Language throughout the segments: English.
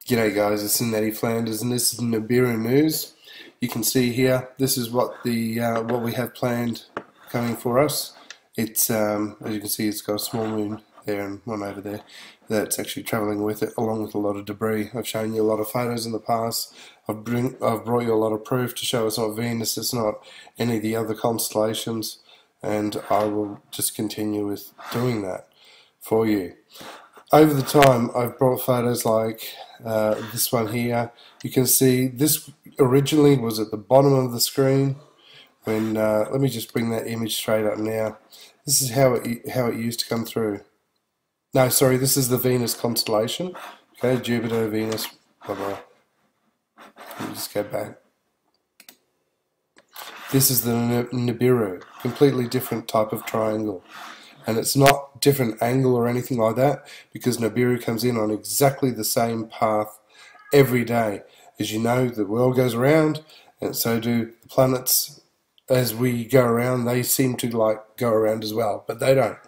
G'day guys, it's Natty Flanders and this is Niburu news. You can see here, this is what what we have planned coming for us. It's as you can see, it's got a small moon there and one over there that's actually travelling with it, along with a lot of debris. I've shown you a lot of photos in the past. I've brought you a lot of proof to show it's not Venus, it's not any of the other constellations, and I will just continue with doing that for you. Over the time, I've brought photos like this one here. You can see this originally was at the bottom of the screen. When let me just bring that image straight up now. This is how it used to come through. No, sorry, this is the Venus constellation. Okay, Jupiter, Venus, blah blah. Let me just go back. This is the Niburu, completely different type of triangle. And it's not different angle or anything like that, because Niburu comes in on exactly the same path every day. As you know, the world goes around, and so do the planets. As we go around, they seem to go around as well, but they don't.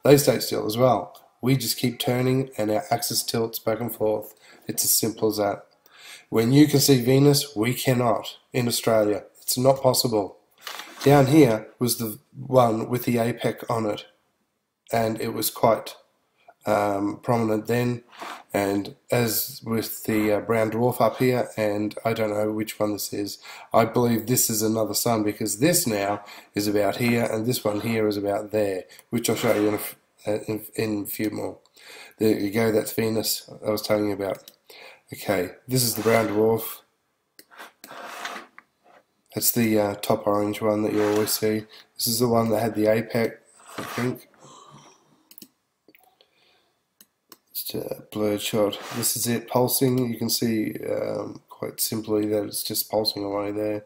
They stay still as well. We just keep turning, and our axis tilts back and forth. It's as simple as that. When you can see Venus, we cannot in Australia. It's not possible. Down here was the one with the apex on it, and it was quite prominent then, and as with the brown dwarf up here, and I don't know which one this is. I believe this is another sun, because this now is about here and this one here is about there, which I'll show you in a few more. There you go, that's Venus I was telling you about. Okay, this is the brown dwarf. That's the top orange one that you always see. This is the one that had the apex, I think. A blurred shot. This is it pulsing. You can see quite simply that it's just pulsing away there.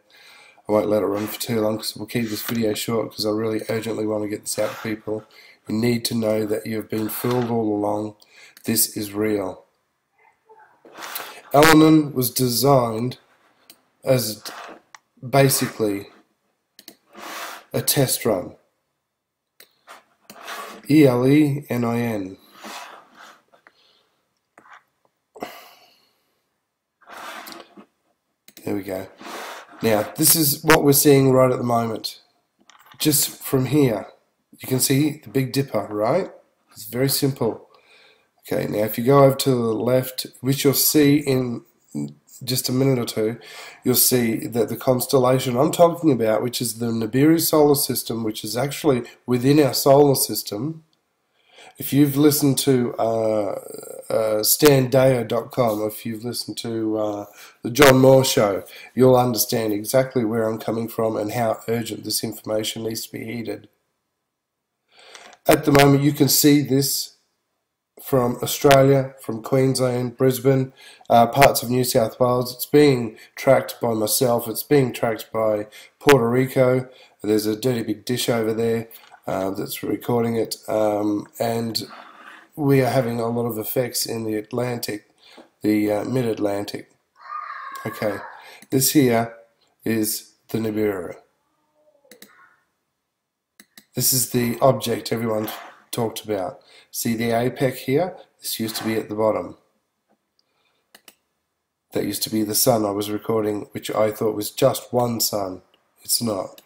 I won't let it run for too long because we'll keep this video short, because I really urgently want to get this out to people. You need to know that you've been fooled all along. This is real. Elenon was designed as basically a test run. ELENIN. There we go. Now, this is what we're seeing right at the moment. Just from here, you can see the Big Dipper, right? It's very simple. Okay, now if you go over to the left, which you'll see in just a minute or two, you'll see that the constellation I'm talking about, which is the Niburu solar system, which is actually within our solar system. If you've listened to standayo.com, if you've listened to the John Moore show, you'll understand exactly where I'm coming from and how urgent this information needs to be heeded. At the moment, you can see this from Australia, from Queensland, Brisbane, parts of New South Wales. It's being tracked by myself. It's being tracked by Puerto Rico. There's a dirty big dish over there that's recording it, and we are having a lot of effects in the Atlantic, the mid-Atlantic. Okay, this here is the Niburu. This is the object everyone talked about. See the apex here? This used to be at the bottom. That used to be the sun I was recording, which I thought was just one sun. It's not.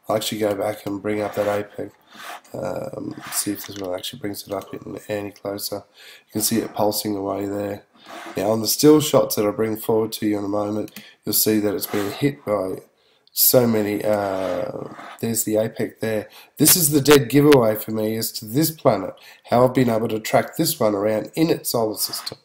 I'll actually go back and bring up that apex. See if this one actually brings it up any closer. You can see it pulsing away there. Now on the still shots that I'll bring forward to you in a moment, you'll see that it's been hit by so many. There's the apex there. This is the dead giveaway for me as to this planet, how I've been able to track this one around in its solar system.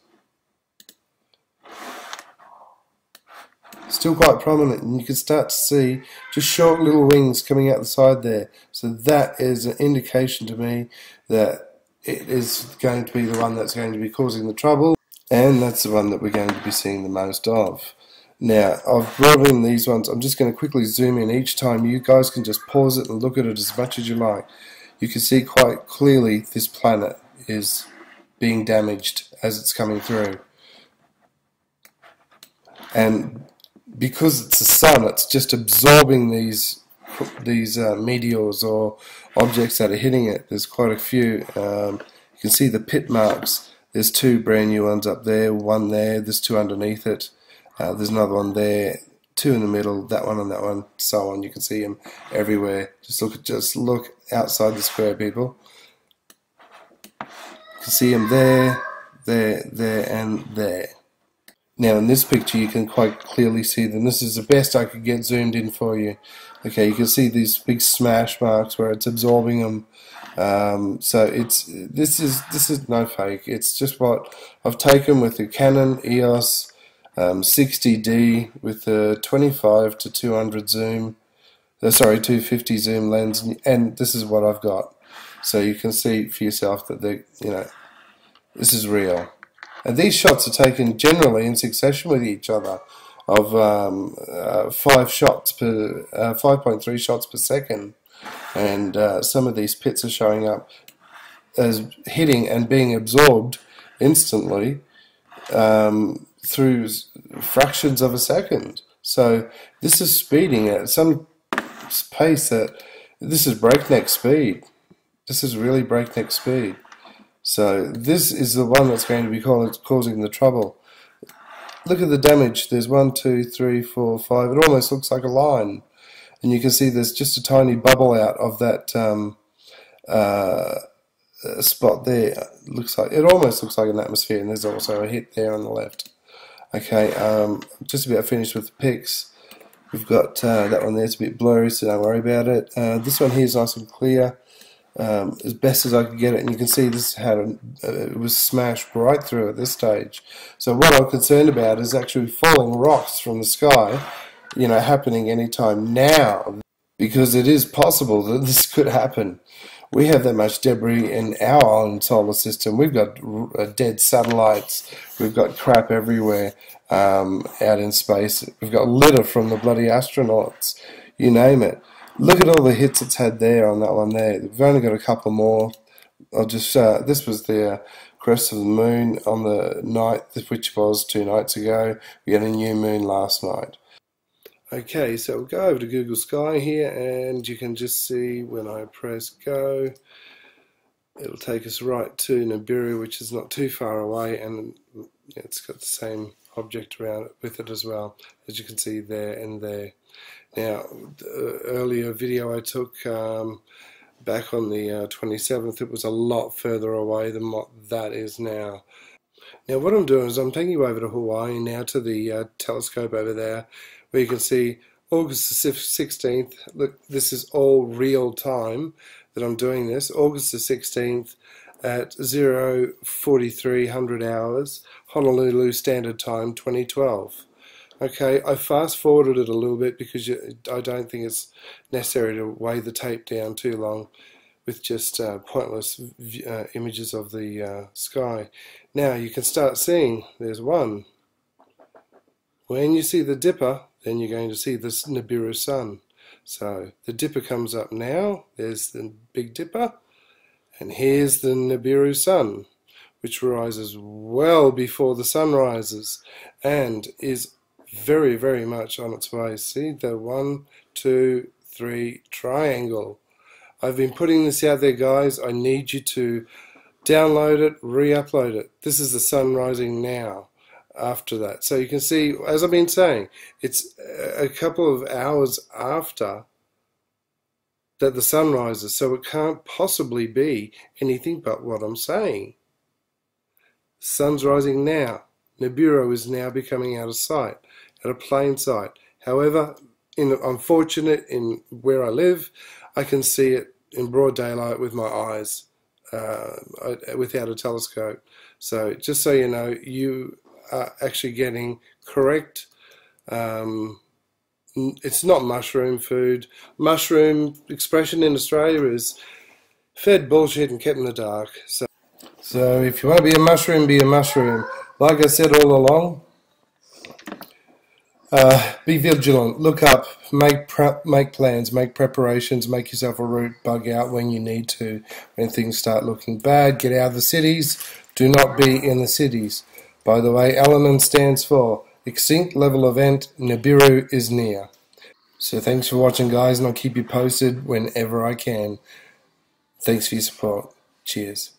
Still quite prominent, and you can start to see just short little wings coming out the side there. So that is an indication to me that it is going to be the one that's going to be causing the trouble, and that's the one that we're going to be seeing the most of. Now, I've brought in these ones. I'm just going to quickly zoom in each time. You guys can just pause it and look at it as much as you like. You can see quite clearly this planet is being damaged as it's coming through. And because it's the sun, it's just absorbing these meteors or objects that are hitting it. There's quite a few. You can see the pit marks There's two brand new ones up there, one there, there's two underneath it. There's another one there, two in the middle, that one and that one, so on. You can see them everywhere. Just look outside the square, people. You can see them there, there, and there. Now in this picture you can quite clearly see them. This is the best I could get zoomed in for you. Okay, you can see these big smash marks where it's absorbing them. So this is no fake. It's just what I've taken with the Canon EOS 60D with the 25 to 200 zoom. Sorry, 250 zoom lens, and this is what I've got. So you can see for yourself that this is real. And these shots are taken generally in succession with each other, of 5 shots per 5.3 shots per second, and some of these pits are showing up as hitting and being absorbed instantly through fractions of a second. So this is speeding at some pace that this is breakneck speed. This is really breakneck speed. So this is the one that's going to be causing the trouble. Look at the damage. There's 1, 2, 3, 4, 5. It almost looks like a line. And you can see there's just a tiny bubble out of that spot there. It almost looks like an atmosphere, and there's also a hit there on the left. Okay, just about finished with the pics. We've got that one there. It's a bit blurry, so don't worry about it. This one here is nice and clear. As best as I could get it, and you can see this had it was smashed right through at this stage. So what I'm concerned about is actually falling rocks from the sky, happening anytime now, because it is possible that this could happen. We have that much debris in our own solar system. We've got dead satellites. We've got crap everywhere out in space. We've got litter from the bloody astronauts. You name it. Look at all the hits it's had there on that one there. We've only got a couple more. I'll just this was the crest of the moon on the night, which was 2 nights ago. We had a new moon last night. Okay, so we'll go over to Google Sky here, and you can just see when I press go, it'll take us right to Niburu, which is not too far away, and it's got the same object around it with it as well, as you can see there and there. Now, the earlier video I took back on the 27th, it was a lot further away than what that is now. Now what I'm doing is I'm taking you over to Hawaii now, to the telescope over there, where you can see August the 16th. Look, this is all real time that I'm doing this. August the 16th at 0:4300 hours, Honolulu Standard Time, 2012. Okay, I fast forwarded it a little bit because I don't think it's necessary to weigh the tape down too long with just pointless images of the sky. Now you can start seeing, there's one. When you see the dipper, then you're going to see this Niburu sun. So the dipper comes up now, there's the Big Dipper, and here's the Niburu sun, which rises well before the sun rises and is very, very much on its way. See the 1, 2, 3 triangle. I've been putting this out there, guys. I need you to download it, re-upload it. This is the sun rising now after that. So you can see, as I've been saying, it's a couple of hours after that the sun rises, so it can't possibly be anything but what I'm saying. The sun's rising now. Niburu is now becoming out of sight, at a plain sight. However, I'm fortunate in where I live, I can see it in broad daylight with my eyes, without a telescope. So just so you know, you are actually getting correct. It's not mushroom food. Mushroom expression in Australia is fed bullshit and kept in the dark. So if you want to be a mushroom, be a mushroom. Like I said all along, be vigilant, look up, make plans, make preparations, make yourself a route, bug out when you need to. When things start looking bad, get out of the cities. Do not be in the cities. By the way, ELEMEN stands for Extinct Level Event, Niburu is near. So thanks for watching, guys, and I'll keep you posted whenever I can. Thanks for your support. Cheers.